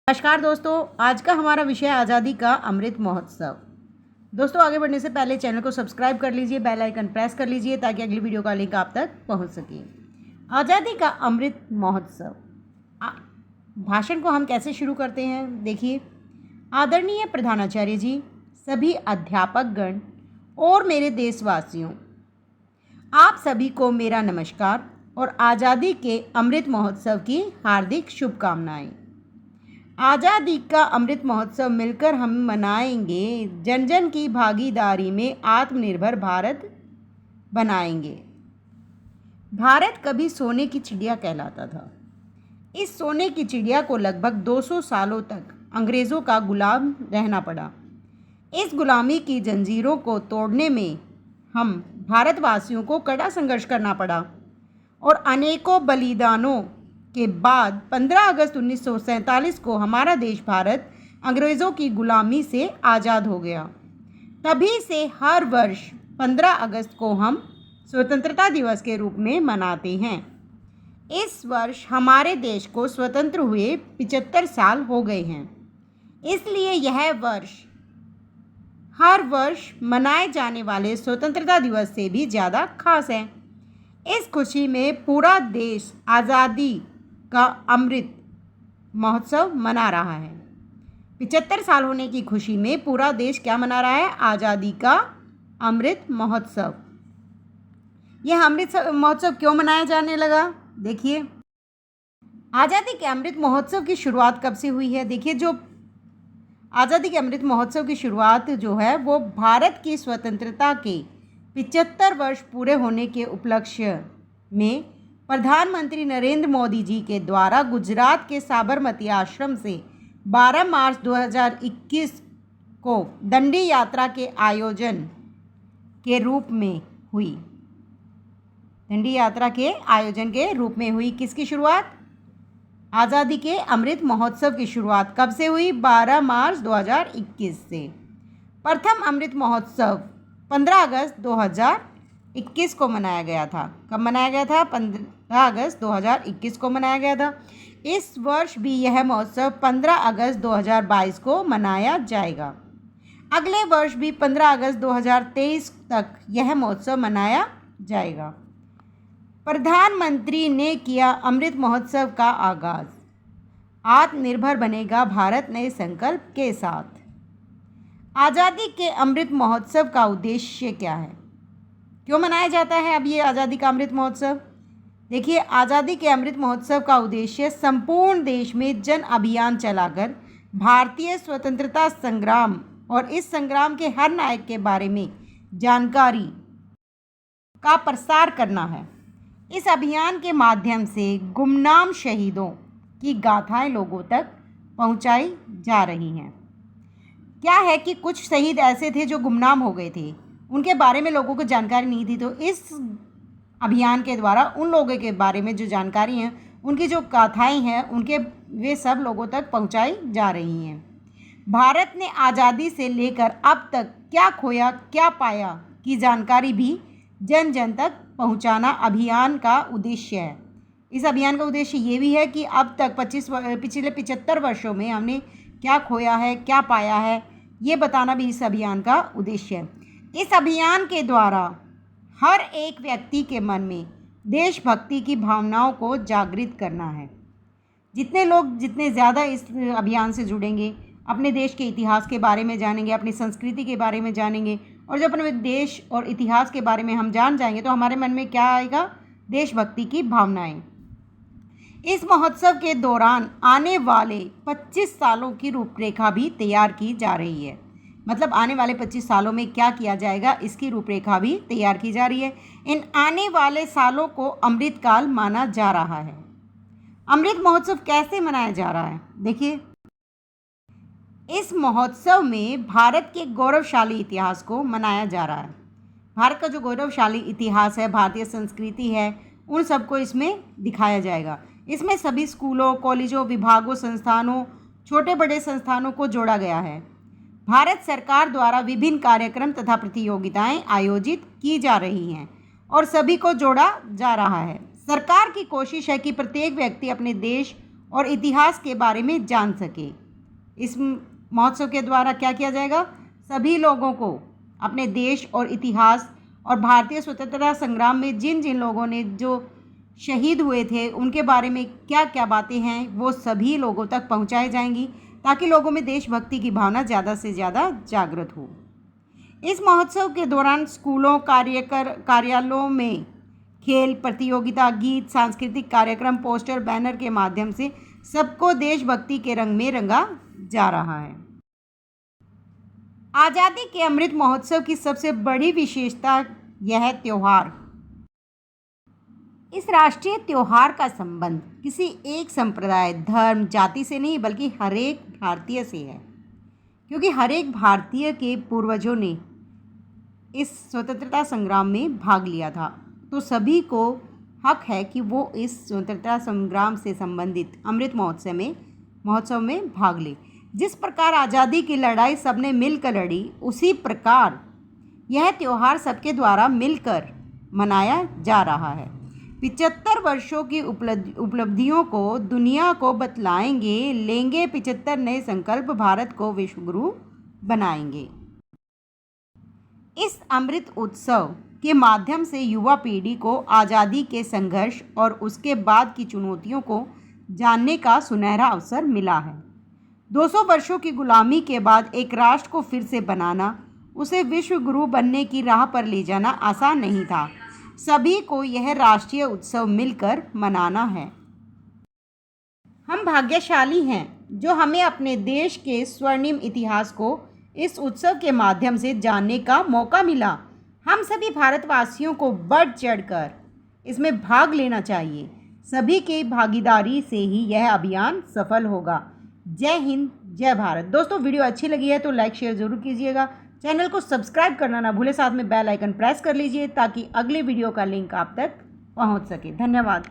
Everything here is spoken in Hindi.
नमस्कार दोस्तों, आज का हमारा विषय आज़ादी का अमृत महोत्सव। दोस्तों, आगे बढ़ने से पहले चैनल को सब्सक्राइब कर लीजिए, बेल आइकन प्रेस कर लीजिए ताकि अगली वीडियो का लिंक आप तक पहुंच सके। आज़ादी का अमृत महोत्सव भाषण को हम कैसे शुरू करते हैं, देखिए। आदरणीय प्रधानाचार्य जी, सभी अध्यापकगण और मेरे देशवासियों, आप सभी को मेरा नमस्कार और आज़ादी के अमृत महोत्सव की हार्दिक शुभकामनाएं। आज़ादी का अमृत महोत्सव मिलकर हम मनाएंगे, जन जन की भागीदारी में आत्मनिर्भर भारत बनाएंगे। भारत कभी सोने की चिड़िया कहलाता था। इस सोने की चिड़िया को लगभग 200 सालों तक अंग्रेज़ों का गुलाम रहना पड़ा। इस गुलामी की जंजीरों को तोड़ने में हम भारतवासियों को कड़ा संघर्ष करना पड़ा और अनेकों बलिदानों के बाद 15 अगस्त 1947 को हमारा देश भारत अंग्रेज़ों की गुलामी से आज़ाद हो गया। तभी से हर वर्ष 15 अगस्त को हम स्वतंत्रता दिवस के रूप में मनाते हैं। इस वर्ष हमारे देश को स्वतंत्र हुए 75 साल हो गए हैं, इसलिए यह वर्ष हर वर्ष मनाए जाने वाले स्वतंत्रता दिवस से भी ज़्यादा खास है। इस खुशी में पूरा देश आज़ादी का अमृत महोत्सव मना रहा है। 75 साल होने की खुशी में पूरा देश क्या मना रहा है? आज़ादी का अमृत महोत्सव। यह अमृत महोत्सव क्यों मनाया जाने लगा? देखिए, आज़ादी के अमृत महोत्सव की शुरुआत कब से हुई है? देखिए, जो आज़ादी के अमृत महोत्सव की शुरुआत जो है वो भारत की स्वतंत्रता के 75 वर्ष पूरे होने के उपलक्ष्य में प्रधानमंत्री नरेंद्र मोदी जी के द्वारा गुजरात के साबरमती आश्रम से 12 मार्च 2021 को दंडी यात्रा के आयोजन के रूप में हुई। दंडी यात्रा के आयोजन के रूप में हुई। किसकी शुरुआत? आज़ादी के अमृत महोत्सव की शुरुआत कब से हुई? 12 मार्च 2021 से। प्रथम अमृत महोत्सव 15 अगस्त 2021 को मनाया गया था। कब मनाया गया था? 15 अगस्त 2021 को मनाया गया था। इस वर्ष भी यह महोत्सव 15 अगस्त 2022 को मनाया जाएगा। अगले वर्ष भी 15 अगस्त 2023 तक यह महोत्सव मनाया जाएगा। प्रधानमंत्री ने किया अमृत महोत्सव का आगाज़। आत्मनिर्भर बनेगा भारत नए संकल्प के साथ। आज़ादी के अमृत महोत्सव का उद्देश्य क्या है? क्यों मनाया जाता है अब ये आज़ादी का अमृत महोत्सव? देखिए, आज़ादी के अमृत महोत्सव का उद्देश्य संपूर्ण देश में जन अभियान चलाकर भारतीय स्वतंत्रता संग्राम और इस संग्राम के हर नायक के बारे में जानकारी का प्रसार करना है। इस अभियान के माध्यम से गुमनाम शहीदों की गाथाएं लोगों तक पहुंचाई जा रही हैं। क्या है कि कुछ शहीद ऐसे थे जो गुमनाम हो गए थे, उनके बारे में लोगों को जानकारी नहीं थी, तो इस अभियान के द्वारा उन लोगों के बारे में जो जानकारी है, उनकी जो गाथाएं हैं, उनके वे सब लोगों तक पहुंचाई जा रही हैं। भारत ने आज़ादी से लेकर अब तक क्या खोया क्या पाया की जानकारी भी जन जन तक पहुंचाना अभियान का उद्देश्य है। इस अभियान का उद्देश्य ये भी है कि अब तक पिछले 75 वर्षों में हमने क्या खोया है क्या पाया है, ये बताना भी इस अभियान का उद्देश्य है। इस अभियान के द्वारा हर एक व्यक्ति के मन में देशभक्ति की भावनाओं को जागृत करना है। जितने ज़्यादा इस अभियान से जुड़ेंगे, अपने देश के इतिहास के बारे में जानेंगे, अपनी संस्कृति के बारे में जानेंगे, और जब अपने देश और इतिहास के बारे में हम जान जाएंगे तो हमारे मन में क्या आएगा? देशभक्ति की भावनाएं। इस महोत्सव के दौरान आने वाले 25 सालों की रूपरेखा भी तैयार की जा रही है। मतलब आने वाले 25 सालों में क्या किया जाएगा, इसकी रूपरेखा भी तैयार की जा रही है। इन आने वाले सालों को अमृतकाल माना जा रहा है। अमृत महोत्सव कैसे मनाया जा रहा है? देखिए, इस महोत्सव में भारत के गौरवशाली इतिहास को मनाया जा रहा है। भारत का जो गौरवशाली इतिहास है, भारतीय संस्कृति है, उन सबको इसमें दिखाया जाएगा। इसमें सभी स्कूलों, कॉलेजों, विभागों, संस्थानों, छोटे बड़े संस्थानों को जोड़ा गया है। भारत सरकार द्वारा विभिन्न कार्यक्रम तथा प्रतियोगिताएं आयोजित की जा रही हैं और सभी को जोड़ा जा रहा है। सरकार की कोशिश है कि प्रत्येक व्यक्ति अपने देश और इतिहास के बारे में जान सके। इस महोत्सव के द्वारा क्या किया जाएगा, सभी लोगों को अपने देश और इतिहास और भारतीय स्वतंत्रता संग्राम में जिन जिन लोगों ने जो शहीद हुए थे उनके बारे में क्या क्या बातें हैं वो सभी लोगों तक पहुंचाई जाएंगी, ताकि लोगों में देशभक्ति की भावना ज़्यादा से ज़्यादा जागृत हो। इस महोत्सव के दौरान स्कूलों, कार्यालयों में खेल प्रतियोगिता, गीत, सांस्कृतिक कार्यक्रम, पोस्टर, बैनर के माध्यम से सबको देशभक्ति के रंग में रंगा जा रहा है। आज़ादी के अमृत महोत्सव की सबसे बड़ी विशेषता यह त्यौहार, इस राष्ट्रीय त्यौहार का संबंध किसी एक संप्रदाय, धर्म, जाति से नहीं बल्कि हर एक भारतीय से है, क्योंकि हर एक भारतीय के पूर्वजों ने इस स्वतंत्रता संग्राम में भाग लिया था। तो सभी को हक है कि वो इस स्वतंत्रता संग्राम से संबंधित अमृत महोत्सव में भाग ले। जिस प्रकार आज़ादी की लड़ाई सबने मिलकर लड़ी, उसी प्रकार यह त्यौहार सबके द्वारा मिलकर मनाया जा रहा है। 75 वर्षों की उपलब्धियों को दुनिया को बतलाएंगे, लेंगे 75 नए संकल्प, भारत को विश्व गुरु बनाएंगे। इस अमृत उत्सव के माध्यम से युवा पीढ़ी को आज़ादी के संघर्ष और उसके बाद की चुनौतियों को जानने का सुनहरा अवसर मिला है। 200 वर्षों की गुलामी के बाद एक राष्ट्र को फिर से बनाना, उसे विश्व गुरु बनने की राह पर ले जाना आसान नहीं था। सभी को यह राष्ट्रीय उत्सव मिलकर मनाना है। हम भाग्यशाली हैं जो हमें अपने देश के स्वर्णिम इतिहास को इस उत्सव के माध्यम से जानने का मौका मिला। हम सभी भारतवासियों को बढ़ चढ़कर इसमें भाग लेना चाहिए। सभी की भागीदारी से ही यह अभियान सफल होगा। जय हिंद, जय भारत। दोस्तों, वीडियो अच्छी लगी है तो लाइक शेयर ज़रूर कीजिएगा। चैनल को सब्सक्राइब करना ना भूलें, साथ में बेल आइकन प्रेस कर लीजिए ताकि अगले वीडियो का लिंक आप तक पहुंच सके। धन्यवाद।